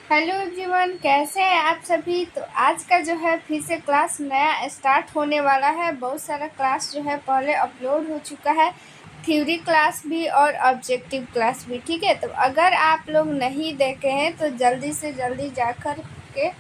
Hello everyone, कैसे हैं आप सभी। तो आज का जो है फिर से क्लास नया स्टार्ट होने वाला है। बहुत सारा क्लास जो है पहले अपलोड हो चुका है, थ्योरी क्लास भी और ऑब्जेक्टिव क्लास भी। ठीक है, तो अगर आप लोग नहीं देखे हैं तो जल्दी से जल्दी जाकर के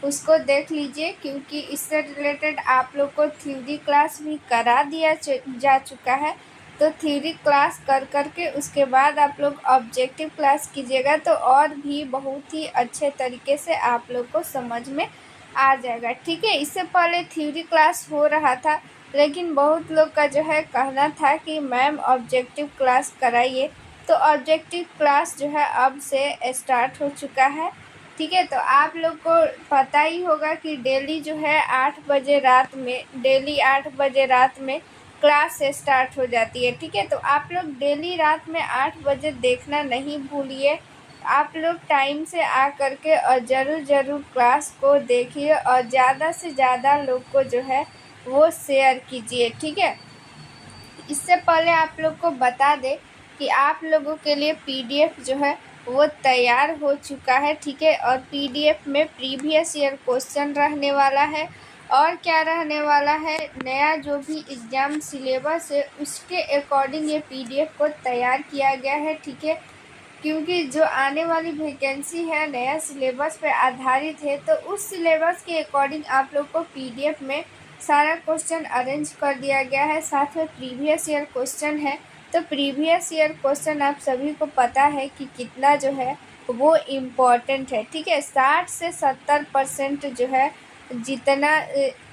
उसको देख लीजिए, क्योंकि इससे रिलेटेड आप लोग को थ्योरी क्लास भी करा दिया जा चुका है। तो थ्योरी क्लास कर करके उसके बाद आप लोग ऑब्जेक्टिव क्लास कीजिएगा तो और भी बहुत ही अच्छे तरीके से आप लोग को समझ में आ जाएगा। ठीक है, इससे पहले थ्योरी क्लास हो रहा था, लेकिन बहुत लोग का जो है कहना था कि मैम ऑब्जेक्टिव क्लास कराइए। तो ऑब्जेक्टिव क्लास जो है अब से स्टार्ट हो चुका है। ठीक है, तो आप लोग को पता ही होगा कि डेली जो है 8 बजे रात में क्लास स्टार्ट हो जाती है। ठीक है, तो आप लोग डेली रात में 8 बजे देखना नहीं भूलिए। आप लोग टाइम से आ करके और ज़रूर क्लास को देखिए और ज़्यादा से ज़्यादा लोग को जो है वो शेयर कीजिए। ठीक है, इससे पहले आप लोग को बता दें कि आप लोगों के लिए पीडीएफ जो है वो तैयार हो चुका है। ठीक है, और पीडीएफ में प्रीवियस ईयर क्वेश्चन रहने वाला है और क्या रहने वाला है, नया जो भी एग्ज़ाम सिलेबस है उसके अकॉर्डिंग ये पीडीएफ को तैयार किया गया है। ठीक है, क्योंकि जो आने वाली वैकेंसी है नया सिलेबस पे आधारित है, तो उस सिलेबस के अकॉर्डिंग आप लोग को पीडीएफ में सारा क्वेश्चन अरेंज कर दिया गया है। साथ में प्रीवियस ईयर क्वेश्चन है, तो प्रीवियस ईयर क्वेश्चन आप सभी को पता है कि कितना जो है वो इम्पोर्टेंट है। ठीक है, 60 से 70% जो है जितना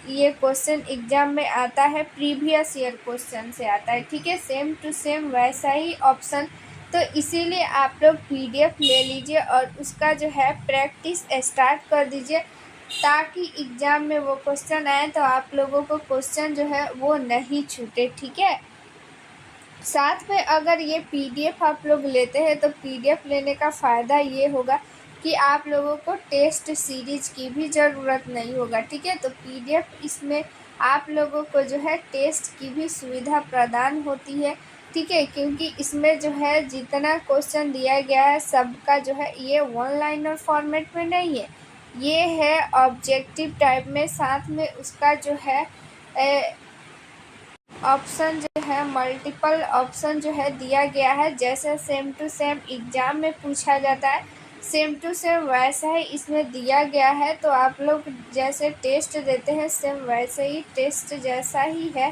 ये क्वेश्चन एग्जाम में आता है प्रीवियस ईयर क्वेश्चन से आता है। ठीक है, सेम टू सेम वैसा ही ऑप्शन। तो इसीलिए आप लोग पीडीएफ ले लीजिए और उसका जो है प्रैक्टिस स्टार्ट कर दीजिए, ताकि एग्ज़ाम में वो क्वेश्चन आए तो आप लोगों को क्वेश्चन जो है वो नहीं छूटे। ठीक है, साथ में अगर ये पीडीएफ आप लोग लेते हैं तो पीडीएफ लेने का फ़ायदा ये होगा कि आप लोगों को टेस्ट सीरीज की भी ज़रूरत नहीं होगा। ठीक है, तो पीडीएफ इसमें आप लोगों को जो है टेस्ट की भी सुविधा प्रदान होती है। ठीक है, क्योंकि इसमें जो है जितना क्वेश्चन दिया गया है सबका जो है ये वन लाइनर फॉर्मेट में नहीं है, ये है ऑब्जेक्टिव टाइप में। साथ में उसका जो है ऑप्शन जो है मल्टीपल ऑप्शन जो है दिया गया है। जैसे सेम टू सेम एग्ज़ाम में पूछा जाता है, सेम टू सेम वैसा ही इसमें दिया गया है। तो आप लोग जैसे टेस्ट देते हैं सेम वैसे ही टेस्ट जैसा ही है,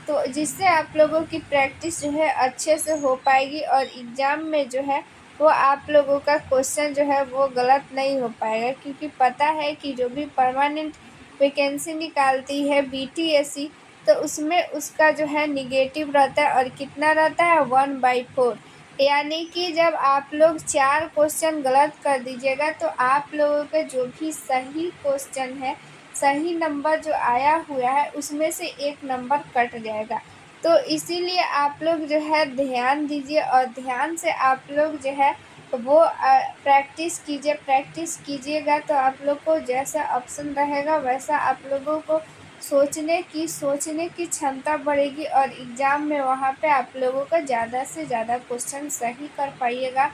तो जिससे आप लोगों की प्रैक्टिस जो है अच्छे से हो पाएगी और एग्ज़ाम में जो है वो आप लोगों का क्वेश्चन जो है वो गलत नहीं हो पाएगा। क्योंकि पता है कि जो भी परमानेंट वैकेंसी निकालती है बीटीएससी, तो उसमें उसका जो है निगेटिव रहता है और कितना रहता है 1/4। यानी कि जब आप लोग 4 क्वेश्चन गलत कर दीजिएगा तो आप लोगों के जो भी सही क्वेश्चन है, सही नंबर जो आया हुआ है उसमें से 1 नंबर कट जाएगा। तो इसीलिए आप लोग जो है ध्यान दीजिए और ध्यान से आप लोग जो है वो प्रैक्टिस कीजिएगा तो आप लोग को जैसा ऑप्शन रहेगा वैसा आप लोगों को सोचने की क्षमता बढ़ेगी और एग्ज़ाम में वहाँ पे आप लोगों का ज़्यादा से ज़्यादा क्वेश्चन सही कर पाइएगा।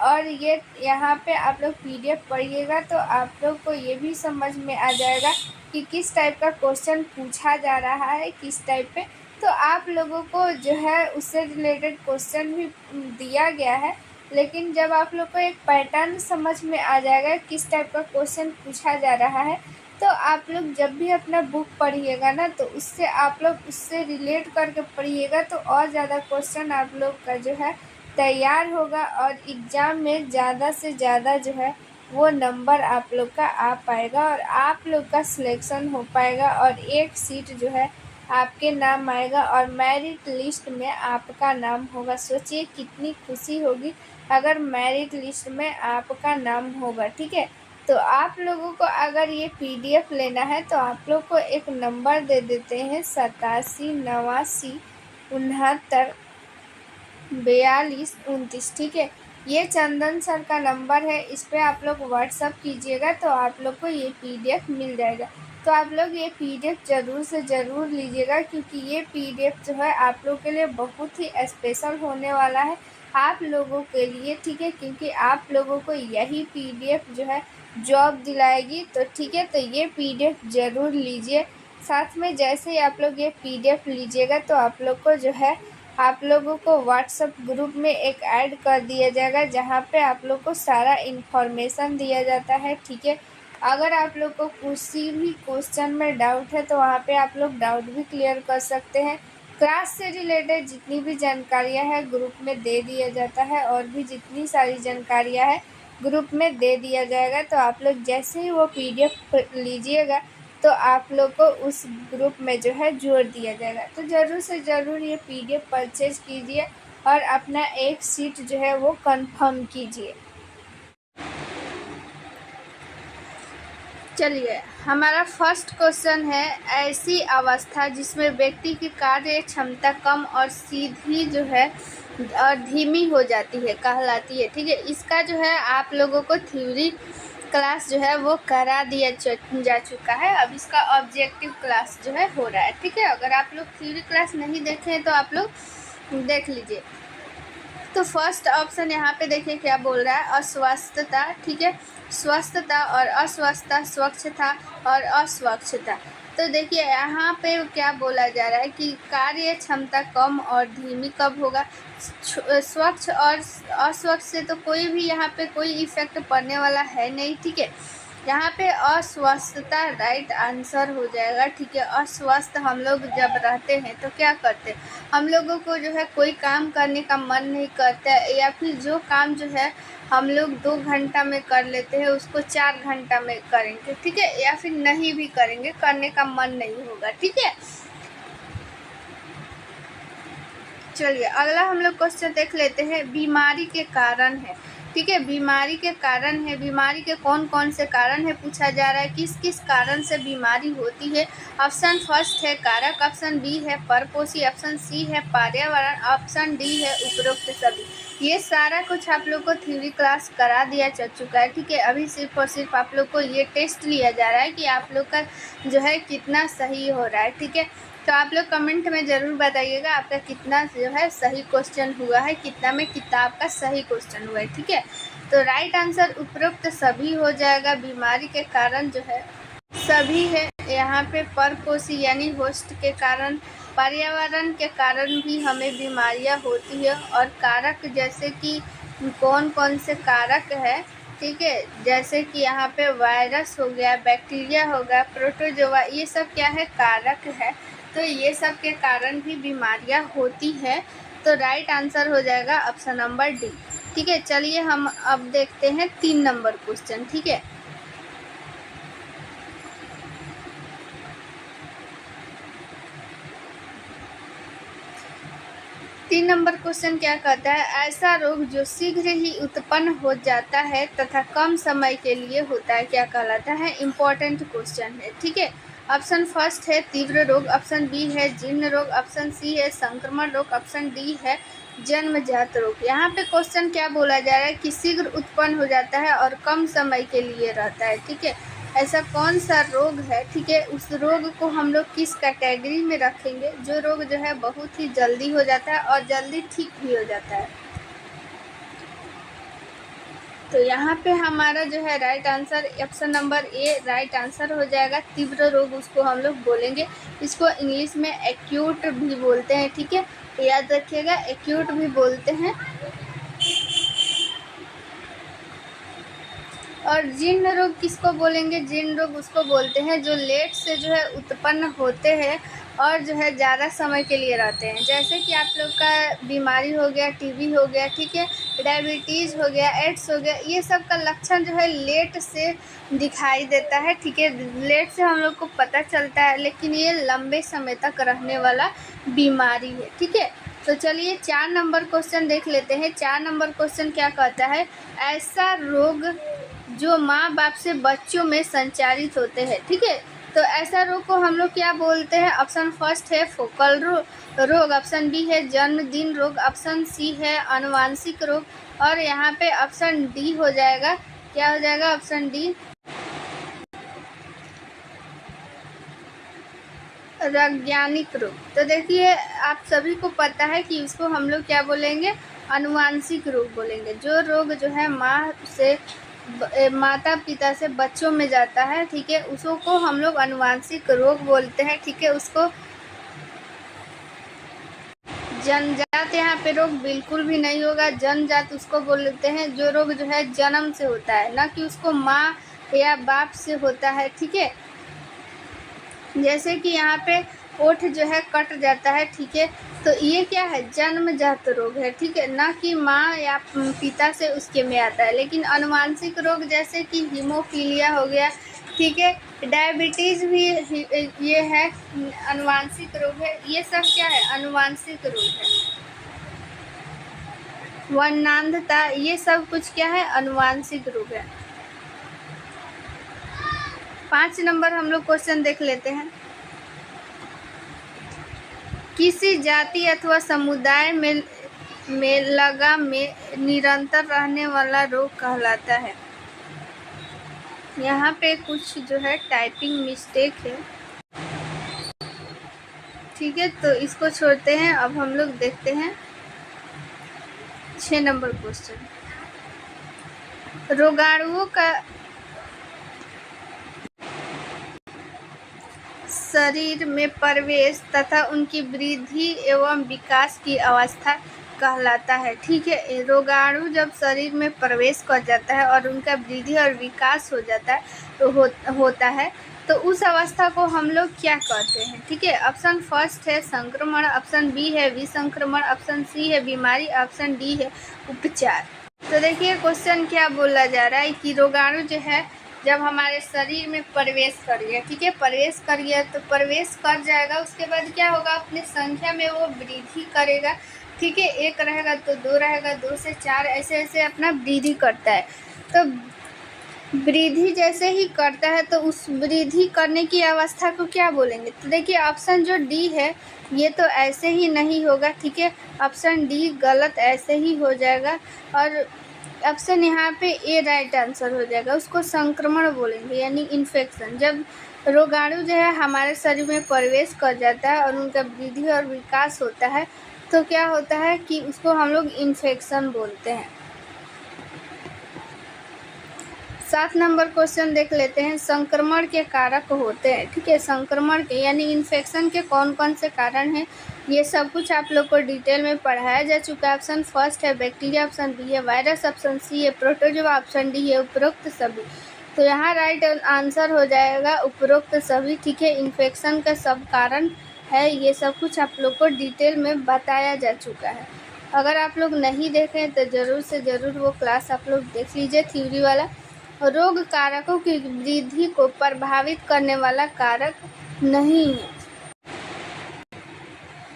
और ये यहाँ पे आप लोग पीडीएफ पढ़िएगा तो आप लोग को ये भी समझ में आ जाएगा कि किस टाइप का क्वेश्चन पूछा जा रहा है, किस टाइप पे। तो आप लोगों को जो है उससे रिलेटेड क्वेश्चन भी दिया गया है, लेकिन जब आप लोग को एक पैटर्न समझ में आ जाएगा किस टाइप का क्वेश्चन पूछा जा रहा है, तो आप लोग जब भी अपना बुक पढ़िएगा ना तो उससे आप लोग उससे रिलेट करके पढ़िएगा तो और ज़्यादा क्वेश्चन आप लोग का जो है तैयार होगा और एग्ज़ाम में ज़्यादा से ज़्यादा जो है वो नंबर आप लोग का आ पाएगा और आप लोग का सिलेक्शन हो पाएगा और एक सीट जो है आपके नाम आएगा और मेरिट लिस्ट में आपका नाम होगा। सोचिए कितनी खुशी होगी अगर मेरिट लिस्ट में आपका नाम होगा। ठीक है, तो आप लोगों को अगर ये पीडीएफ लेना है तो आप लोग को एक नंबर दे देते हैं 87 89 69 42 29। ठीक है, ये चंदन सर का नंबर है, इस पर आप लोग व्हाट्सअप कीजिएगा तो आप लोग को ये पीडीएफ मिल जाएगा। तो आप लोग ये पीडीएफ ज़रूर से ज़रूर लीजिएगा, क्योंकि ये पीडीएफ जो है आप लोग के लिए बहुत ही स्पेशल होने वाला है। आप लोगों के लिए, ठीक है, क्योंकि आप लोगों को यही पीडीएफ जो है जॉब दिलाएगी। तो ठीक है, तो ये पीडीएफ ज़रूर लीजिए। साथ में जैसे ही आप लोग ये पीडीएफ लीजिएगा तो आप लोग को जो है आप लोगों को व्हाट्सएप ग्रुप में एक ऐड कर दिया जाएगा, जहाँ पे आप लोग को सारा इन्फॉर्मेशन दिया जाता है, ठीक है। अगर आप लोग को किसी भी क्वेश्चन में डाउट है तो वहाँ पे आप लोग डाउट भी क्लियर कर सकते हैं। क्लास से रिलेटेड जितनी भी जानकारियाँ हैं ग्रुप में दे दिया जाता है, और भी जितनी सारी जानकारियाँ हैं ग्रुप में दे दिया जाएगा। तो आप लोग जैसे ही वो पीडीएफ लीजिएगा तो आप लोग को उस ग्रुप में जो है जोड़ दिया जाएगा। तो ज़रूर से ज़रूर ये पीडीएफ परचेज कीजिए और अपना एक सीट जो है वो कंफर्म कीजिए। चलिए, हमारा फर्स्ट क्वेश्चन है, ऐसी अवस्था जिसमें व्यक्ति की कार्य क्षमता कम और सीधी जो है और धीमी हो जाती है कहलाती है, ठीक है। इसका जो है आप लोगों को थ्योरी क्लास जो है वो करा दिया जा चुका है। अब इसका ऑब्जेक्टिव क्लास जो है हो रहा है, ठीक है। अगर आप लोग थ्योरी क्लास नहीं देखे हैं तो आप लोग देख लीजिए। तो फर्स्ट ऑप्शन यहाँ पे देखिए क्या बोल रहा है, अस्वस्थता, ठीक है। स्वस्थता और अस्वस्थता, स्वच्छता और अस्वच्छता। तो देखिए यहाँ पे क्या बोला जा रहा है कि कार्य क्षमता कम और धीमी कब होगा। स्वच्छ और अस्वच्छ से तो कोई भी यहाँ पे कोई इफेक्ट पड़ने वाला है नहीं, ठीक है। यहाँ पे अस्वस्थता राइट आंसर हो जाएगा, ठीक है। अस्वस्थ हम लोग जब रहते हैं तो क्या करते हैं, हम लोगों को जो है कोई काम करने का मन नहीं करता है, या फिर जो काम जो है हम लोग 2 घंटा में कर लेते हैं उसको 4 घंटा में करेंगे, ठीक है, या फिर नहीं भी करेंगे, करने का मन नहीं होगा, ठीक है। चलिए अगला हम लोग क्वेश्चन देख लेते हैं, बीमारी के कारण है, ठीक है। बीमारी के कारण है, बीमारी के कौन कौन से कारण है पूछा जा रहा है, किस किस कारण से बीमारी होती है। ऑप्शन फर्स्ट है कारक, ऑप्शन बी है परपोषी, ऑप्शन सी है पर्यावरण, ऑप्शन डी है उपरोक्त सभी। ये सारा कुछ आप लोग को थ्योरी क्लास करा दिया जा चुका है, ठीक है। अभी सिर्फ और सिर्फ आप लोग को ये टेस्ट लिया जा रहा है कि आप लोग का जो है कितना सही हो रहा है, ठीक है। तो आप लोग कमेंट में ज़रूर बताइएगा आपका कितना जो है सही क्वेश्चन हुआ है, कितना में किताब का सही क्वेश्चन हुआ है, ठीक है। तो राइट आंसर उपरोक्त सभी हो जाएगा। बीमारी के कारण जो है सभी है, यहाँ पे परपोषी यानी होस्ट के कारण, पर्यावरण के कारण भी हमें बीमारियाँ होती है, और कारक जैसे कि कौन कौन से कारक है, ठीक है, जैसे कि यहाँ पे वायरस हो गया, बैक्टीरिया हो गया, प्रोटोजोआ, ये सब क्या है कारक है। तो ये सब के कारण भी बीमारियाँ होती है। तो राइट आंसर हो जाएगा ऑप्शन नंबर डी, ठीक है। चलिए हम अब देखते हैं 3 नंबर क्वेश्चन, ठीक है। तीन नंबर क्वेश्चन क्या कहता है, ऐसा रोग जो शीघ्र ही उत्पन्न हो जाता है तथा कम समय के लिए होता है क्या कहलाता है। इम्पोर्टेंट क्वेश्चन है, ठीक है। ऑप्शन फर्स्ट है तीव्र रोग, ऑप्शन बी है जीर्ण रोग, ऑप्शन सी है संक्रमण रोग, ऑप्शन डी है जन्मजात रोग। यहाँ पे क्वेश्चन क्या बोला जा रहा है कि शीघ्र उत्पन्न हो जाता है और कम समय के लिए रहता है, ठीक है। ऐसा कौन सा रोग है, ठीक है, उस रोग को हम लोग किस कैटेगरी में रखेंगे, जो रोग जो है बहुत ही जल्दी हो जाता है और जल्दी ठीक भी हो जाता है। तो यहाँ पे हमारा जो है right answer option number A right answer हो जाएगा। तीव्र रोग उसको हम लोग बोलेंगे, इसको इंग्लिश में एक्यूट भी बोलते हैं, ठीक है, तो याद रखिएगा एक्यूट भी बोलते हैं। और जीर्ण रोग किसको बोलेंगे, जीर्ण रोग उसको बोलते हैं जो लेट से जो है उत्पन्न होते हैं और जो है ज़्यादा समय के लिए रहते हैं। जैसे कि आप लोग का बीमारी हो गया, टीबी हो गया, ठीक है, डायबिटीज़ हो गया, एड्स हो गया, ये सब का लक्षण जो है लेट से दिखाई देता है, ठीक है, लेट से हम लोग को पता चलता है, लेकिन ये लंबे समय तक रहने वाला बीमारी है, ठीक है। तो चलिए 4 नंबर क्वेश्चन देख लेते हैं। 4 नंबर क्वेश्चन क्या कहता है, ऐसा रोग जो माँ बाप से बच्चों में संचारित होते हैं, ठीक है। तो ऐसा रोग को हम लोग क्या बोलते हैं। ऑप्शन फर्स्ट है फोकल रोग, ऑप्शन बी है जन्मदिन रोग, ऑप्शन सी है आनुवांशिक रोग, और यहाँ पे ऑप्शन डी हो जाएगा, क्या हो जाएगा ऑप्शन डी वैज्ञानिक रोग। तो देखिए आप सभी को पता है कि इसको हम लोग क्या बोलेंगे, अनुवांशिक रोग बोलेंगे। जो रोग जो है माता पिता से बच्चों में जाता है, ठीक है, उसको हम लोग अनुवांशिक रोग बोलते हैं, ठीक है। उसको जन्मजात यहाँ पे रोग बिल्कुल भी नहीं होगा। जन्मजात उसको बोलते हैं जो रोग जो है जन्म से होता है, ना कि उसको माँ या बाप से होता है, ठीक है। जैसे कि यहाँ पे ओठ जो है कट जाता है, ठीक है, तो ये क्या है, जन्मजात रोग है, ठीक है, ना कि माँ या पिता से उसके में आता है। लेकिन अनुवांशिक रोग जैसे कि हीमोफीलिया हो गया, ठीक है, डायबिटीज़ भी ये है अनुवांशिक रोग है। ये सब क्या है, अनुवांशिक रोग है। वर्णांधता, ये सब कुछ क्या है, अनुवांशिक रोग है। 5 नंबर हम लोग क्वेश्चन देख लेते हैं। किसी जाति अथवा समुदाय में लगा में निरंतर रहने वाला रोग कहलाता है। यहाँ पे कुछ जो है टाइपिंग मिस्टेक है, ठीक है, तो इसको छोड़ते हैं। अब हम लोग देखते हैं 6 नंबर क्वेश्चन। रोगाणुओं का शरीर में प्रवेश तथा उनकी वृद्धि एवं विकास की अवस्था कहलाता है, ठीक है। रोगाणु जब शरीर में प्रवेश कर जाता है और उनका वृद्धि और विकास हो जाता है तो होता है, तो उस अवस्था को हम लोग क्या कहते हैं, ठीक है। ऑप्शन फर्स्ट है संक्रमण, ऑप्शन बी है विसंक्रमण, ऑप्शन सी है बीमारी, ऑप्शन डी है उपचार। तो देखिए क्वेश्चन क्या बोला जा रहा है कि रोगाणु जो है जब हमारे शरीर में प्रवेश कर गया, ठीक है, प्रवेश कर गया तो प्रवेश कर जाएगा, उसके बाद क्या होगा, अपनी संख्या में वो वृद्धि करेगा, ठीक है। 1 रहेगा तो 2 रहेगा, 2 से 4, ऐसे ऐसे अपना वृद्धि करता है। तो वृद्धि जैसे ही करता है तो उस वृद्धि करने की अवस्था को क्या बोलेंगे। तो देखिए ऑप्शन जो डी है ये तो ऐसे ही नहीं होगा, ठीक है, ऑप्शन डी गलत ऐसे ही हो जाएगा और ऑप्शन यहाँ पे ए राइट आंसर हो जाएगा। उसको संक्रमण बोलेंगे, यानी इन्फेक्शन। जब रोगाणु जो है हमारे शरीर में प्रवेश कर जाता है और उनका वृद्धि और विकास होता है तो क्या होता है कि उसको हम लोग इन्फेक्शन बोलते हैं। 7 नंबर क्वेश्चन देख लेते हैं। संक्रमण के कारक होते हैं, ठीक है, संक्रमण के यानी इन्फेक्शन के कौन कौन से कारण हैं, ये सब कुछ आप लोग को डिटेल में पढ़ाया जा चुका है। ऑप्शन फर्स्ट है बैक्टीरिया, ऑप्शन बी है वायरस, ऑप्शन सी है प्रोटोजोआ, ऑप्शन डी है उपरोक्त सभी। तो यहाँ राइट आंसर हो जाएगा उपरोक्त सभी, ठीक है। इन्फेक्शन का सब कारण है, ये सब कुछ आप लोग को डिटेल में बताया जा चुका है। अगर आप लोग नहीं देखें तो ज़रूर से ज़रूर वो क्लास आप लोग देख लीजिए, थ्योरी वाला। रोग कारकों की वृद्धि को प्रभावित करने वाला कारक नहीं है।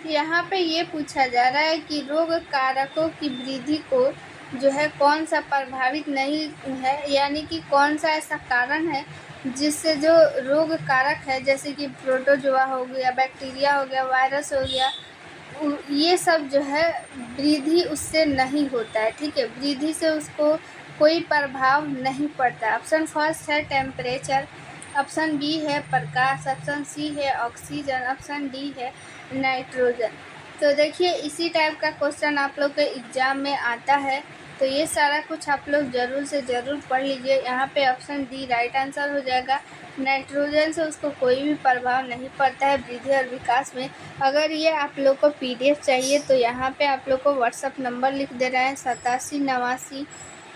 यहाँ पे ये पूछा जा रहा है कि रोग कारकों की वृद्धि को जो है कौन सा प्रभावित नहीं है, यानी कि कौन सा ऐसा कारण है जिससे जो रोग कारक है जैसे कि प्रोटोजोआ हो गया, बैक्टीरिया हो गया, वायरस हो गया, ये सब जो है वृद्धि उससे नहीं होता है, ठीक है, वृद्धि से उसको कोई प्रभाव नहीं पड़ता। ऑप्शन फर्स्ट है टेम्परेचर, ऑप्शन बी है प्रकाश, ऑप्शन सी है ऑक्सीजन, ऑप्शन डी है नाइट्रोजन। तो देखिए इसी टाइप का क्वेश्चन आप लोग के एग्ज़ाम में आता है, तो ये सारा कुछ आप लोग ज़रूर से ज़रूर पढ़ लीजिए। यहाँ पे ऑप्शन डी राइट आंसर हो जाएगा। नाइट्रोजन से उसको कोई भी प्रभाव नहीं पड़ता है वृद्धि और विकास में। अगर ये आप लोग को PDF चाहिए तो यहाँ पे आप लोग को व्हाट्सअप नंबर लिख दे रहे हैं 87 89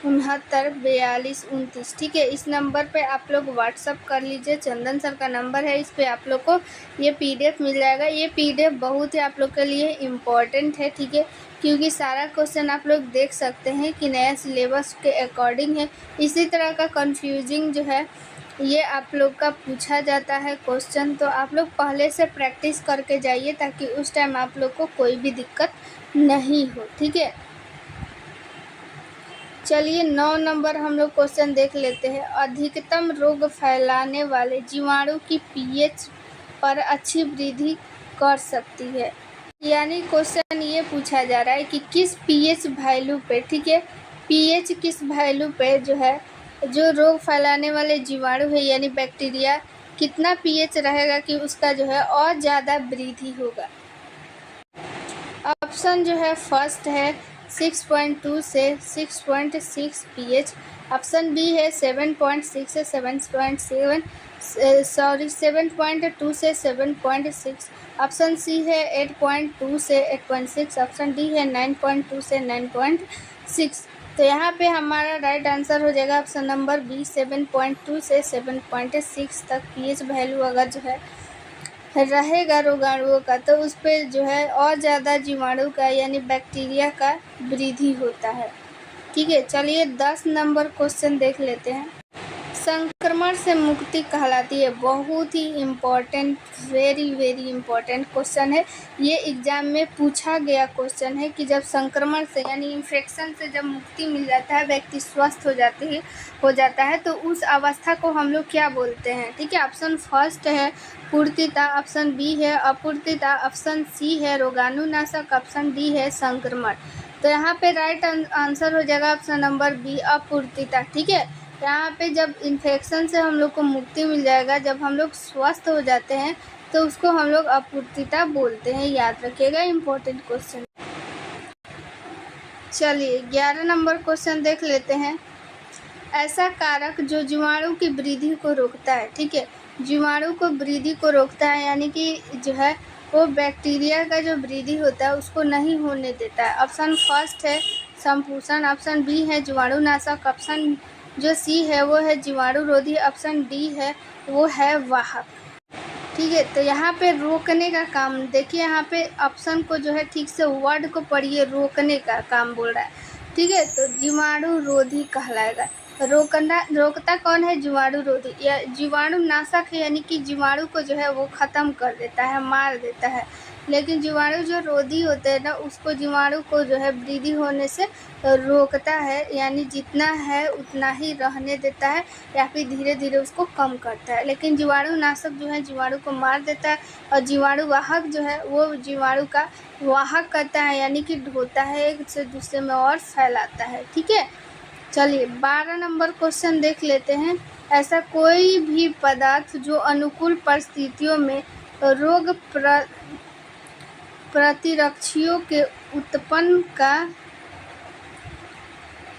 69 42 29, ठीक है। इस नंबर पे आप लोग व्हाट्सअप कर लीजिए, चंदन सर का नंबर है, इस पे आप लोग को ये PDF मिल जाएगा। ये PDF बहुत ही आप लोग के लिए इम्पॉर्टेंट है, ठीक है, क्योंकि सारा क्वेश्चन आप लोग देख सकते हैं कि नया सिलेबस के अकॉर्डिंग है। इसी तरह का कंफ्यूजिंग जो है ये आप लोग का पूछा जाता है क्वेश्चन, तो आप लोग पहले से प्रैक्टिस करके जाइए ताकि उस टाइम आप लोग को कोई भी दिक्कत नहीं हो, ठीक है। चलिए 9 नंबर हम लोग क्वेश्चन देख लेते हैं। अधिकतम रोग फैलाने वाले जीवाणु की pH पर अच्छी वृद्धि कर सकती है, यानी क्वेश्चन ये पूछा जा रहा है कि किस pH वैल्यू पे, ठीक है, pH किस वैल्यू पे जो है जो रोग फैलाने वाले जीवाणु है यानी बैक्टीरिया कितना pH रहेगा कि उसका जो है और ज़्यादा वृद्धि होगा। ऑप्शन जो है फर्स्ट है 6.2 से 6.6 pH। ऑप्शन बी है 7.6 से 7.7 7.2 से 7.6। ऑप्शन सी है 8.2 से 8.6। ऑप्शन डी है 9.2 से 9.6। तो यहाँ पे हमारा राइट आंसर हो जाएगा ऑप्शन नंबर बी 7.2 से 7.6 तक pH वैल्यू अगर जो है रहेगा रोगाणुओं का तो उस पर जो है और ज़्यादा जीवाणु का यानी बैक्टीरिया का वृद्धि होता है। ठीक है, चलिए 10 नंबर क्वेश्चन देख लेते हैं। संक्रमण से मुक्ति कहलाती है। बहुत ही इम्पोर्टेंट, वेरी इम्पोर्टेंट क्वेश्चन है। ये एग्जाम में पूछा गया क्वेश्चन है कि जब संक्रमण से यानी इन्फेक्शन से जब मुक्ति मिल जाता है, व्यक्ति स्वस्थ हो जाता है तो उस अवस्था को हम लोग क्या बोलते हैं। ठीक है, ऑप्शन फर्स्ट है पूर्तिता, ऑप्शन बी है अपूर्तिता, ऑप्शन सी है रोगाणुनाशक, ऑप्शन डी है संक्रमण। तो यहाँ पे राइट आंसर हो जाएगा ऑप्शन नंबर बी अपूर्तिता। ठीक है, यहाँ पे जब इन्फेक्शन से हम लोग को मुक्ति मिल जाएगा, जब हम लोग स्वस्थ हो जाते हैं तो उसको हम लोग अपूर्तिता बोलते हैं। याद रखिएगा, इम्पोर्टेंट क्वेश्चन। चलिए 11 नंबर क्वेश्चन देख लेते हैं। ऐसा कारक जो जीवाणु की वृद्धि को रोकता है। ठीक है, जीवाणु को वृद्धि को रोकता है यानी कि जो है वो बैक्टीरिया का जो वृद्धि होता है उसको नहीं होने देता है। ऑप्शन फर्स्ट है संपूषण, ऑप्शन बी है जीवाणुनाशक, ऑप्शन जो सी है वो है जीवाणु रोधी, ऑप्शन डी है वो है वाहक। ठीक है, तो यहाँ पे रोकने का काम देखिए, यहाँ पे ऑप्शन को जो है ठीक से वर्ड को पढ़िए, रोकने का काम बोल रहा है। ठीक है, तो जीवाणु रोधी कहलाएगा। रोकता कौन है? जीवाणु रोधी या जीवाणु नाशक है, यानी कि जीवाणु को जो है वो ख़त्म कर देता है, मार देता है। लेकिन जीवाणु जो रोधी होते हैं ना, उसको जीवाणु को जो है वृद्धि होने से रोकता है, यानी जितना है उतना ही रहने देता है या फिर धीरे धीरे उसको कम करता है। लेकिन जीवाणु नाशक जो है जीवाणु को मार देता है, और जीवाणु वाहक जो है वो जीवाणु का वाहक करता है, यानी कि ढोता है, एक से दूसरे में और फैलाता है। ठीक है, चलिए 12 नंबर क्वेश्चन देख लेते हैं। ऐसा कोई भी पदार्थ जो अनुकूल परिस्थितियों में रोग प्रतिरक्षियों के उत्पन्न का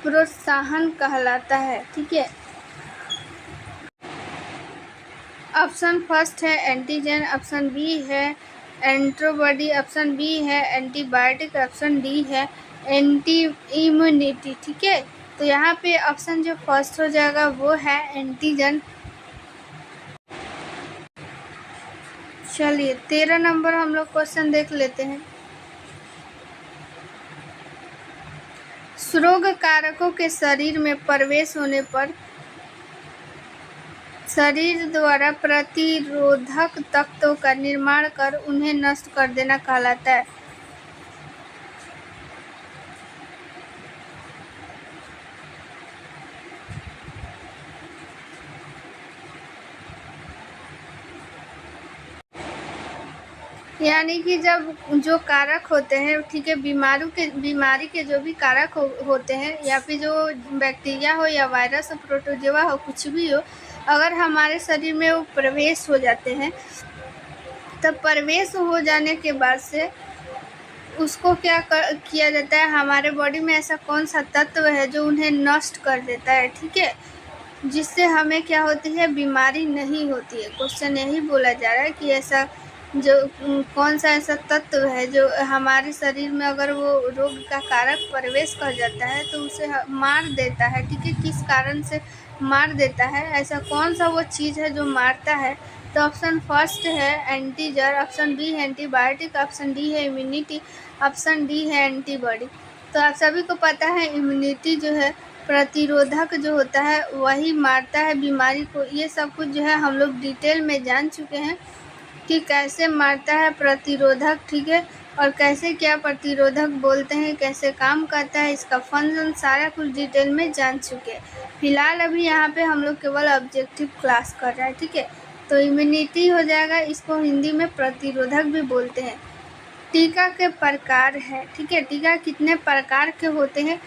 प्रोत्साहन कहलाता है। ठीक है, ऑप्शन फर्स्ट है एंटीजन, ऑप्शन बी है एंटीबॉडी, ऑप्शन बी है एंटीबायोटिक, ऑप्शन डी है एंटी इम्यूनिटी। ठीक है, तो यहाँ पे ऑप्शन जो फर्स्ट हो जाएगा वो है एंटीजन। चलिए 13 नंबर हम लोग क्वेश्चन देख लेते हैं। रोग कारकों के शरीर में प्रवेश होने पर शरीर द्वारा प्रतिरोधक तत्वों का निर्माण कर उन्हें नष्ट कर देना कहलाता है। यानी कि जब जो कारक होते हैं, ठीक है, बीमारी के जो भी कारक होते हैं, या फिर जो बैक्टीरिया हो या वायरस हो, प्रोटोजोआ हो, कुछ भी हो, अगर हमारे शरीर में वो प्रवेश हो जाते हैं, तब प्रवेश हो जाने के बाद से उसको क्या किया जाता है, हमारे बॉडी में ऐसा कौन सा तत्व है जो उन्हें नष्ट कर देता है। ठीक है, जिससे हमें क्या होती है, बीमारी नहीं होती है। क्वेश्चन यही बोला जा रहा है कि ऐसा जो कौन सा ऐसा तत्व है जो हमारे शरीर में अगर वो रोग का कारक प्रवेश कर जाता है तो उसे मार देता है। ठीक है, किस कारण से मार देता है, ऐसा कौन सा वो चीज़ है जो मारता है। तो ऑप्शन फर्स्ट है एंटीजन, ऑप्शन बी है एंटीबायोटिक, ऑप्शन डी है इम्यूनिटी, ऑप्शन डी है एंटीबॉडी। तो आप सभी को पता है इम्यूनिटी जो है प्रतिरोधक जो होता है वही मारता है बीमारी को। ये सब कुछ जो है हम लोग डिटेल में जान चुके हैं कि कैसे मारता है प्रतिरोधक। ठीक है, और कैसे क्या प्रतिरोधक बोलते हैं, कैसे काम करता है, इसका फंक्शन सारा कुछ डिटेल में जान चुके हैं। फिलहाल अभी यहाँ पे हम लोग केवल ऑब्जेक्टिव क्लास कर रहे हैं। ठीक है, तो इम्यूनिटी हो जाएगा, इसको हिंदी में प्रतिरोधक भी बोलते हैं। टीका के प्रकार है। ठीक है, टीका कितने प्रकार के होते हैं,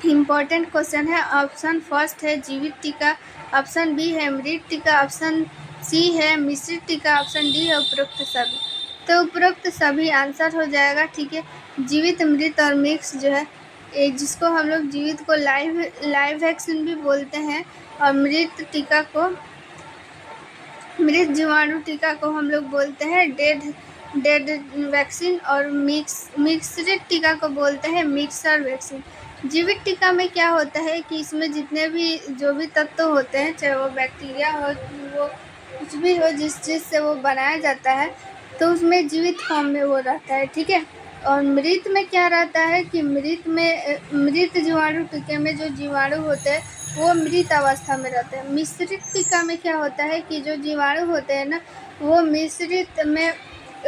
इम्पोर्टेंट क्वेश्चन है। ऑप्शन फर्स्ट है जीवित टीका, ऑप्शन बी है मृत टीका, ऑप्शन सी है मिश्रित टीका, ऑप्शन डी है उपरोक्त सभी। तो उपरोक्त सभी आंसर हो जाएगा। ठीक है, जीवित, मृत और मिक्स जो है, जिसको हम लोग जीवित को लाइव वैक्सीन भी बोलते हैं, और मृत जीवाणु टीका को हम लोग बोलते हैं डेड वैक्सीन, और मिक्स्ड टीका को बोलते हैं मिक्सर वैक्सीन। जीवित टीका में क्या होता है कि इसमें जितने भी जो भी तत्व होते हैं, चाहे वो बैक्टीरिया हो, वो कुछ भी हो, जिस चीज़ से वो बनाया जाता है, तो उसमें जीवित फॉर्म में वो रहता है, ठीक है। और मृत में क्या रहता है कि मृत जीवाणु टीके में जो जीवाणु होते हैं वो मृत अवस्था में रहते हैं। मिश्रित टीका में क्या होता है कि जो जीवाणु होते हैं ना, वो मिश्रित में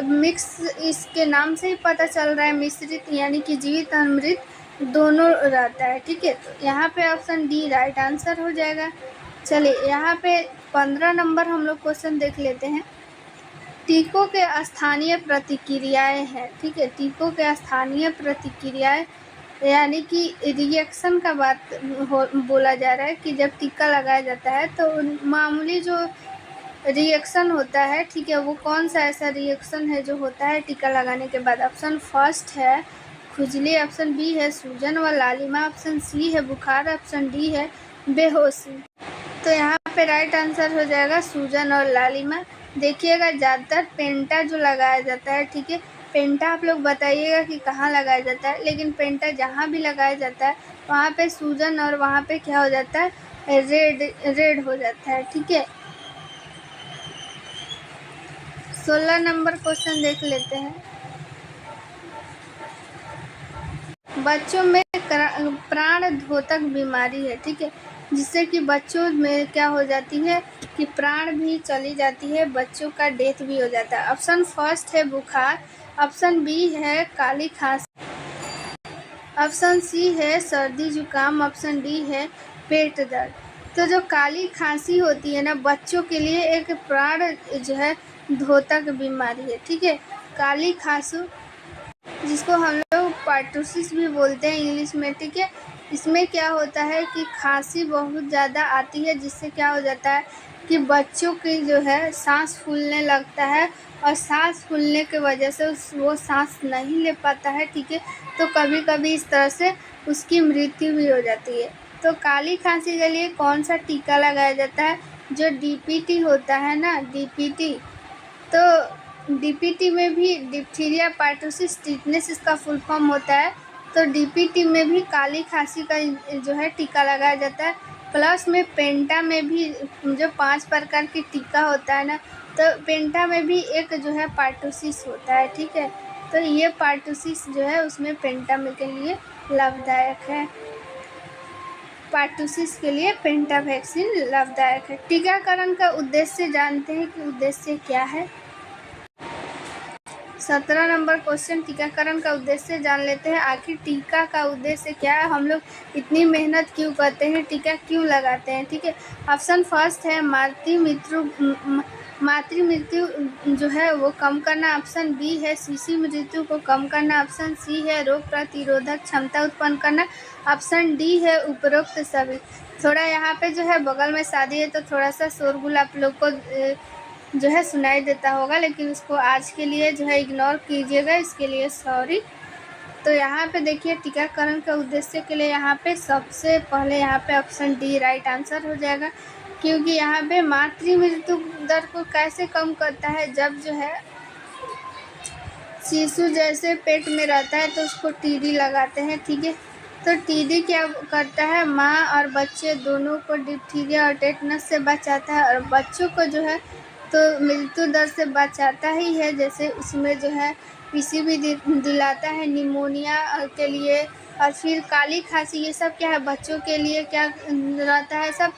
मिक्स, इसके नाम से ही पता चल रहा है मिश्रित, यानी कि जीवित और मृत दोनों रहता है, ठीक है। तो यहाँ पे ऑप्शन डी राइट आंसर हो जाएगा। चलिए यहाँ पे 15 नंबर हम लोग क्वेश्चन देख लेते हैं। टीकों के स्थानीय प्रतिक्रियाएं हैं, ठीक है। टीकों के स्थानीय प्रतिक्रियाएं यानी कि रिएक्शन का बात बोला जा रहा है कि जब टीका लगाया जाता है तो मामूली जो रिएक्शन होता है, ठीक है, वो कौन सा ऐसा रिएक्शन है जो होता है टीका लगाने के बाद। ऑप्शन फर्स्ट है खुजली, ऑप्शन बी है सूजन व लालिमा, ऑप्शन सी है बुखार, ऑप्शन डी है बेहोशी। तो यहाँ पे राइट आंसर हो जाएगा सूजन और लालिमा। देखिएगा ज़्यादातर पेंटा जो लगाया जाता है, ठीक है, पेंटा आप लोग बताइएगा कि कहाँ लगाया जाता है, लेकिन पेंटा जहाँ भी लगाया जाता है वहाँ पे सूजन और वहाँ पे क्या हो जाता है, रेड हो जाता है, ठीक है। 16 नंबर क्वेश्चन देख लेते हैं। बच्चों में प्राणघातक बीमारी है, ठीक है, जिससे कि बच्चों में क्या हो जाती है कि प्राण भी चली जाती है, बच्चों का डेथ भी हो जाता है। ऑप्शन फर्स्ट है बुखार, ऑप्शन बी है काली खांसी, ऑप्शन सी है सर्दी जुकाम, ऑप्शन डी है पेट दर्द। तो जो काली खांसी होती है ना, बच्चों के लिए एक प्राण जो है घातक बीमारी है, ठीक है। काली खांसी, जिसको हम लोग पार्टूसिस भी बोलते हैं इंग्लिश में, ठीक है। इसमें क्या होता है कि खांसी बहुत ज़्यादा आती है, जिससे क्या हो जाता है कि बच्चों की जो है सांस फूलने लगता है, और सांस फूलने की वजह से वो सांस नहीं ले पाता है, ठीक है। तो कभी कभी इस तरह से उसकी मृत्यु भी हो जाती है। तो काली खांसी के लिए कौन सा टीका लगाया जाता है, जो डीपीटी होता है ना, डीपीटी, तो डीपीटी में भी डिप्थीरिया पार्टूसिस टिटनेस इसका फुल फॉर्म होता है। तो डीपीटी में भी काली खांसी का जो है टीका लगाया जाता है। प्लस में पेंटा में भी जो 5 प्रकार की टीका होता है ना, तो पेंटा में भी एक जो है पार्टूसिस होता है, ठीक है। तो ये पार्टूसिस जो है उसमें पेंटा में के लिए लाभदायक है, पार्टूसिस के लिए पेंटा वैक्सीन लाभदायक है। टीकाकरण का उद्देश्य जानते हैं कि उद्देश्य क्या है। 17 नंबर क्वेश्चन, टीकाकरण का उद्देश्य जान लेते हैं। आखिर टीका का उद्देश्य क्या है, हम लोग इतनी मेहनत क्यों करते हैं, टीका क्यों लगाते हैं, ठीक है। ऑप्शन फर्स्ट है मातृ मृत्यु जो है वो कम करना, ऑप्शन बी है शिशु मृत्यु को कम करना, ऑप्शन सी है रोग प्रतिरोधक क्षमता उत्पन्न करना, ऑप्शन डी है उपरोक्त सभी। थोड़ा यहाँ पे जो है बगल में शादी है तो थोड़ा सा शोरगुल आप लोग को जो है सुनाई देता होगा, लेकिन उसको आज के लिए जो है इग्नोर कीजिएगा, इसके लिए सॉरी। तो यहाँ पे देखिए टीकाकरण के उद्देश्य के लिए यहाँ पे सबसे पहले यहाँ पे ऑप्शन डी राइट आंसर हो जाएगा, क्योंकि यहाँ पे मातृ मृत्यु दर को कैसे कम करता है, जब जो है शिशु जैसे पेट में रहता है तो उसको टीडी लगाते हैं, ठीक है। तो टीडी क्या करता है, माँ और बच्चे दोनों को डिप्थीरिया और टेटनस से बचाता है, और बच्चों को जो है तो मृत्यु दर से बचाता ही है, जैसे उसमें जो है पीसी भी दिलाता है निमोनिया के लिए। और फिर काली खांसी, ये सब क्या है बच्चों के लिए क्या रहता है, सब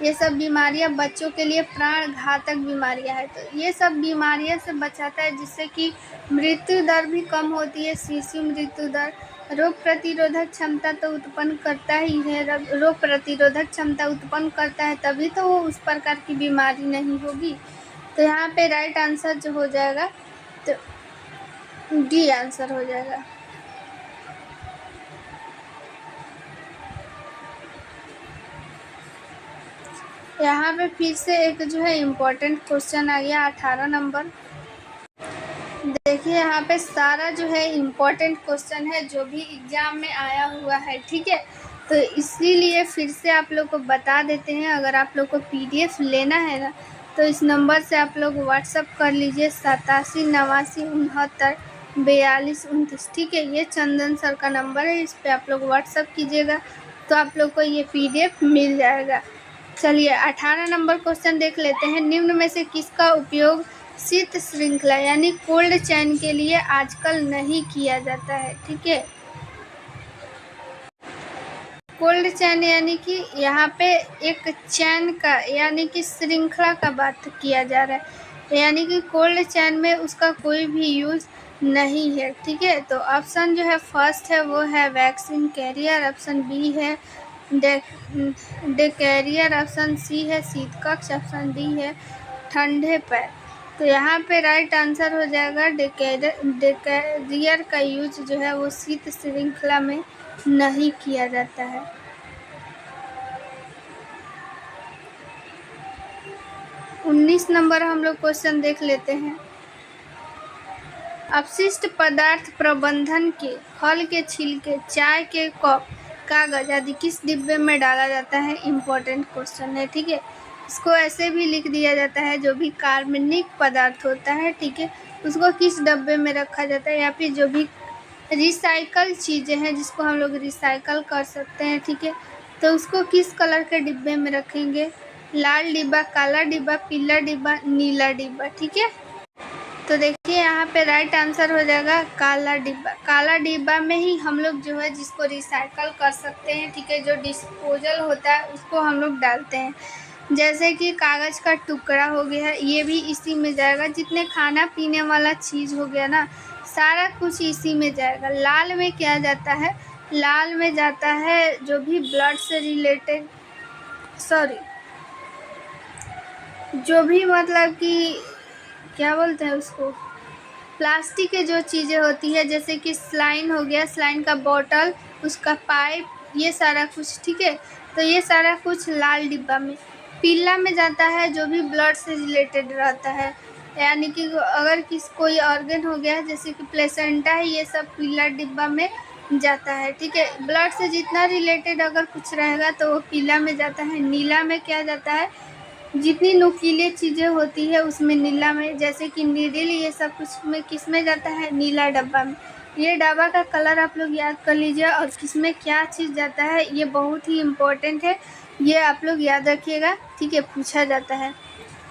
ये सब बीमारियां बच्चों के लिए प्राण घातक बीमारियां है। तो ये सब बीमारियों से बचाता है, जिससे कि मृत्यु दर भी कम होती है, शिशु मृत्यु दर। रोग प्रतिरोधक क्षमता तो उत्पन्न करता ही है, रोग प्रतिरोधक क्षमता उत्पन्न करता है, तभी तो वो उस प्रकार की बीमारी नहीं होगी। तो यहाँ पे राइट आंसर जो हो जाएगा तो डी आंसर हो जाएगा। यहाँ पे फिर से एक जो है इम्पोर्टेंट क्वेश्चन आ गया 18 नंबर। देखिए यहाँ पे सारा जो है इम्पोर्टेंट क्वेश्चन है जो भी एग्ज़ाम में आया हुआ है, ठीक है। तो इसीलिए फिर से आप लोग को बता देते हैं, अगर आप लोग को PDF लेना है ना तो इस नंबर से आप लोग व्हाट्सअप कर लीजिए 87 89 69 42 29, ठीक है। ये चंदन सर का नंबर है, इस पर आप लोग व्हाट्सअप कीजिएगा तो आप लोग को ये PDF मिल जाएगा। चलिए 18 नंबर क्वेश्चन देख लेते हैं। निम्न में से किसका उपयोग शीत श्रृंखला यानी कोल्ड चैन के लिए आजकल नहीं किया जाता है, ठीक है। कोल्ड चैन यानी कि यहाँ पे एक चैन का यानी कि श्रृंखला का बात किया जा रहा है, यानी कि कोल्ड चैन में उसका कोई भी यूज़ नहीं है, ठीक है। तो ऑप्शन जो है फर्स्ट है वो है वैक्सीन कैरियर, ऑप्शन बी है डे कैरियर, ऑप्शन सी है शीत कक्ष, ऑप्शन डी है ठंडे पैर। तो यहाँ पे राइट आंसर हो जाएगा डेकैरियर का यूज जो है वो शीत श्रृंखला में नहीं किया जाता है। उन्नीस नंबर हम लोग क्वेश्चन देख लेते हैं। अपशिष्ट पदार्थ प्रबंधन के फल के छिलके, चाय के कप, कागज आदि किस डिब्बे में डाला जाता है? इम्पोर्टेंट क्वेश्चन है, ठीक है। इसको ऐसे भी लिख दिया जाता है, जो भी कार्बनिक पदार्थ होता है, ठीक है, उसको किस डब्बे में रखा जाता है, या फिर जो भी रिसाइकल चीज़ें हैं जिसको हम लोग रिसाइकल कर सकते हैं, ठीक है, तो उसको किस कलर के डिब्बे में रखेंगे? लाल डिब्बा, काला डिब्बा, पीला डिब्बा, नीला डिब्बा, ठीक है। तो देखिए यहाँ पे राइट आंसर हो जाएगा काला डिब्बा। काला डिब्बा में ही हम लोग जो है जिसको रिसाइकल कर सकते हैं, ठीक है, जो डिस्पोजल होता है उसको हम लोग डालते हैं। जैसे कि कागज़ का टुकड़ा हो गया, ये भी इसी में जाएगा। जितने खाना पीने वाला चीज़ हो गया ना, सारा कुछ इसी में जाएगा। लाल में क्या जाता है? लाल में जाता है जो भी ब्लड से रिलेटेड, जो भी मतलब कि क्या बोलते हैं उसको, प्लास्टिक के जो चीज़ें होती है, जैसे कि स्लाइन हो गया, स्लाइन का बॉटल, उसका पाइप, ये सारा कुछ, ठीक है। तो ये सारा कुछ लाल डिब्बा में। पीला में जाता है जो भी ब्लड से रिलेटेड रहता है, यानी कि अगर कोई ऑर्गन हो गया जैसे कि प्लेसेंटा है, ये सब पीला डिब्बा में जाता है, ठीक है। ब्लड से जितना रिलेटेड अगर कुछ रहेगा तो वो पीला में जाता है। नीला में क्या जाता है? जितनी नुकीली चीज़ें होती है उसमें नीला में, जैसे कि नीडल, ये सब कुछ में किस में जाता है? नीला डब्बा में। ये डब्बा का कलर आप लोग याद कर लीजिए, और किसमें क्या चीज़ जाता है ये बहुत ही इम्पोर्टेंट है, ये आप लोग याद रखिएगा, ठीक है, पूछा जाता है।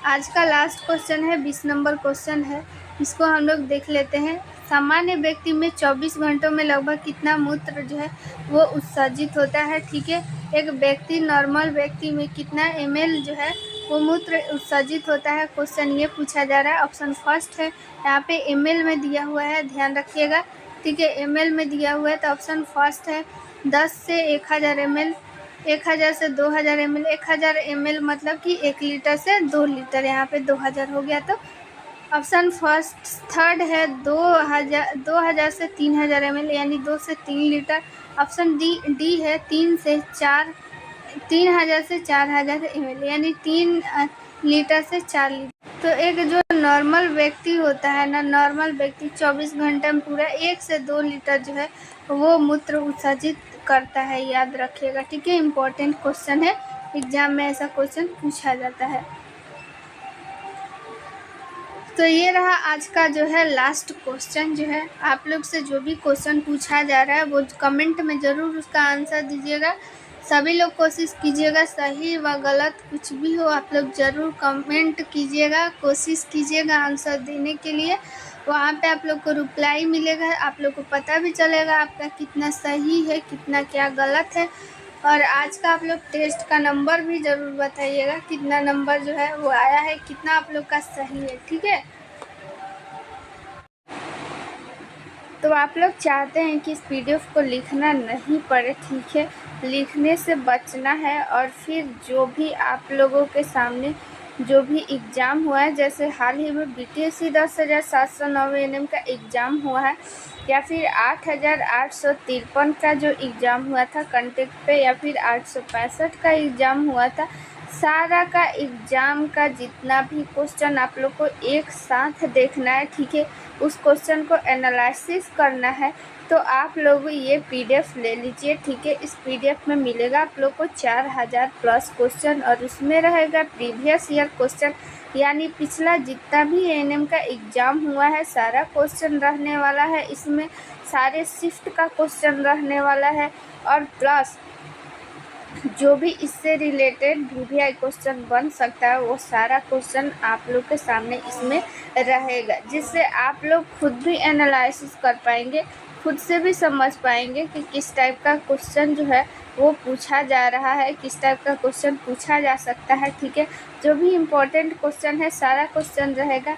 आज का लास्ट क्वेश्चन है, 20 नंबर क्वेश्चन है, इसको हम लोग देख लेते हैं। सामान्य व्यक्ति में 24 घंटों में लगभग कितना मूत्र जो है वो उत्सर्जित होता है, ठीक है। एक व्यक्ति, नॉर्मल व्यक्ति में कितना ml जो है वो मूत्र उत्सर्जित होता है, क्वेश्चन ये पूछा जा रहा है। ऑप्शन फर्स्ट है, यहाँ पे ml में दिया हुआ है, ध्यान रखिएगा, ठीक है, ml में दिया हुआ है। तो ऑप्शन फर्स्ट है 10 से 1000 ml, 1000 से 2000 ml, 1000 ml मतलब कि 1 लीटर से 2 लीटर, यहाँ पे 2000 हो गया। तो ऑप्शन फर्स्ट थर्ड है 2000 से 3000 ml, यानी 2 से 3 लीटर। ऑप्शन डी है 3000 से 4000 ml, यानी 3 लीटर से 4 लीटर। तो एक जो नॉर्मल व्यक्ति होता है ना, नॉर्मल व्यक्ति 24 घंटे में पूरा 1 से 2 लीटर जो है वो मूत्र उत्सर्जित करता है, याद रखिएगा, ठीक है। इम्पोर्टेंट क्वेश्चन है, एग्जाम में ऐसा क्वेश्चन पूछा जाता है। तो ये रहा आज का जो है लास्ट क्वेश्चन। जो है आप लोग से जो भी क्वेश्चन पूछा जा रहा है वो कमेंट में ज़रूर उसका आंसर दीजिएगा। सभी लोग कोशिश कीजिएगा, सही व गलत कुछ भी हो आप लोग ज़रूर कमेंट कीजिएगा, कोशिश कीजिएगा आंसर देने के लिए। वहाँ पे आप लोग को रिप्लाई मिलेगा, आप लोग को पता भी चलेगा आपका कितना सही है, कितना क्या गलत है। और आज का आप लोग टेस्ट का नंबर भी ज़रूर बताइएगा, कितना नंबर जो है वो आया है, कितना आप लोग का सही है, ठीक है। तो आप लोग चाहते हैं कि इस PDF को लिखना नहीं पड़े, ठीक है, लिखने से बचना है। और फिर जो भी आप लोगों के सामने जो भी एग्ज़ाम हुआ है, जैसे हाल ही में BTSC 10,790 NM का एग्ज़ाम हुआ है, या फिर 8,853 का जो एग्ज़ाम हुआ था कंटेक्ट पे, या फिर 865 का एग्ज़ाम हुआ था, सारा का एग्ज़ाम का जितना भी क्वेश्चन आप लोग को एक साथ देखना है, ठीक है, उस क्वेश्चन को एनालिसिस करना है, तो आप लोग ये पीडीएफ ले लीजिए, ठीक है। इस पीडीएफ में मिलेगा आप लोग को 4000 प्लस क्वेश्चन और उसमें रहेगा प्रीवियस ईयर क्वेश्चन, यानी पिछला जितना भी एएनएम का एग्ज़ाम हुआ है सारा क्वेश्चन रहने वाला है इसमें, सारे शिफ्ट का क्वेश्चन रहने वाला है, और प्लस जो भी इससे रिलेटेड वीवीआई क्वेश्चन बन सकता है वो सारा क्वेश्चन आप लोग के सामने इसमें रहेगा, जिससे आप लोग खुद भी एनालिसिस कर पाएंगे, खुद से भी समझ पाएंगे कि किस टाइप का क्वेश्चन जो है वो पूछा जा रहा है, किस टाइप का क्वेश्चन पूछा जा सकता है, ठीक है। जो भी इम्पोर्टेंट क्वेश्चन है सारा क्वेश्चन रहेगा।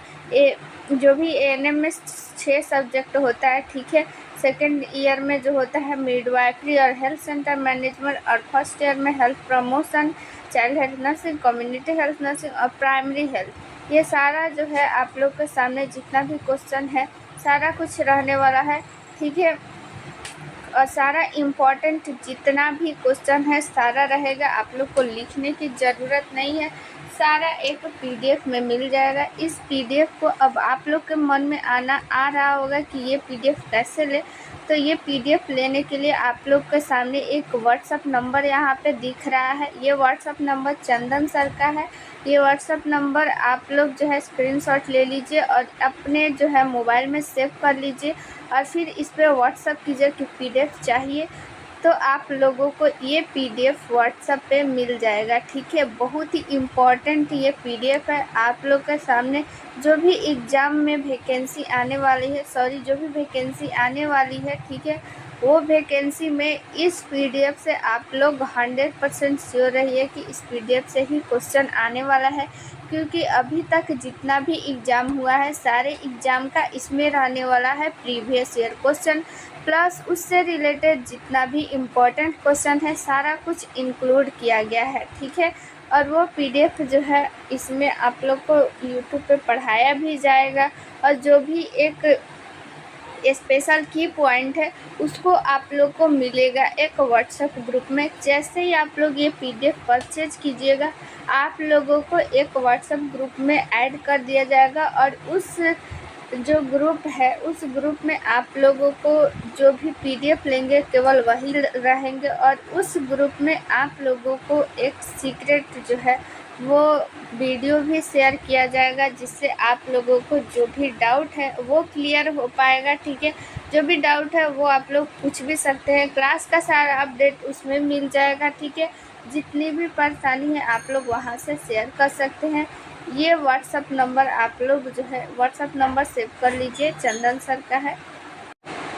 जो भी एएनएम में 6 सब्जेक्ट होता है, ठीक है। सेकेंड ईयर में जो होता है मिडवाइफरी और हेल्थ सेंटर मैनेजमेंट, और फर्स्ट ईयर में health promotion, child health nursing, community health nursing और प्राइमरी हेल्थ, ये सारा जो है आप लोग के सामने जितना भी क्वेश्चन है सारा कुछ रहने वाला है, ठीक है। और सारा इम्पोर्टेंट जितना भी क्वेश्चन है सारा रहेगा, आप लोग को लिखने की ज़रूरत नहीं है, सारा एक पीडीएफ में मिल जाएगा। इस पीडीएफ को अब आप लोग के मन में आ रहा होगा कि ये पीडीएफ कैसे ले, तो ये पीडीएफ लेने के लिए आप लोग के सामने एक व्हाट्सअप नंबर यहाँ पे दिख रहा है। ये व्हाट्सअप नंबर चंदन सर का है। ये व्हाट्सअप नंबर आप लोग जो है स्क्रीनशॉट ले लीजिए और अपने जो है मोबाइल में सेव कर लीजिए, और फिर इस पर व्हाट्सअप कीजिए कि पीडीएफ चाहिए, तो आप लोगों को ये पीडीएफ व्हाट्सएप पे मिल जाएगा, ठीक है। बहुत ही इम्पॉर्टेंट ये पीडीएफ है। आप लोग के सामने जो भी एग्ज़ाम में वैकेंसी आने वाली है, जो भी वैकेंसी आने वाली है, ठीक है, वो वैकेंसी में इस पीडीएफ से आप लोग 100% श्योर रहिए कि इस पीडीएफ से ही क्वेश्चन आने वाला है, क्योंकि अभी तक जितना भी एग्ज़ाम हुआ है सारे एग्ज़ाम का इसमें रहने वाला है प्रीवियस ईयर क्वेश्चन, प्लस उससे रिलेटेड जितना भी इम्पोर्टेंट क्वेश्चन है सारा कुछ इंक्लूड किया गया है, ठीक है। और वो पीडीएफ जो है इसमें आप लोग को यूट्यूब पे पढ़ाया भी जाएगा, और जो भी एक स्पेशल की पॉइंट है उसको आप लोग को मिलेगा एक व्हाट्सएप ग्रुप में। जैसे ही आप लोग ये पीडीएफ परचेज कीजिएगा आप लोगों को एक व्हाट्सएप ग्रुप में ऐड कर दिया जाएगा, और उस जो ग्रुप है उस ग्रुप में आप लोगों को जो भी पीडीएफ लेंगे केवल वही रहेंगे, और उस ग्रुप में आप लोगों को एक सीक्रेट जो है वो वीडियो भी शेयर किया जाएगा, जिससे आप लोगों को जो भी डाउट है वो क्लियर हो पाएगा, ठीक है। जो भी डाउट है वो आप लोग पूछ भी सकते हैं, क्लास का सारा अपडेट उसमें मिल जाएगा, ठीक है। जितनी भी परेशानी है आप लोग वहाँ से शेयर कर सकते हैं। ये व्हाट्सअप नंबर आप लोग जो है व्हाट्सअप नंबर सेव कर लीजिए, चंदन सर का है,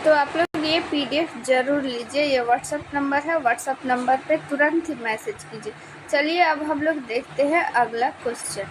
तो आप लोग ये पीडीएफ ज़रूर लीजिए। ये व्हाट्सअप नंबर है, व्हाट्सअप नंबर पे तुरंत ही मैसेज कीजिए। चलिए अब हम लोग देखते हैं अगला क्वेश्चन।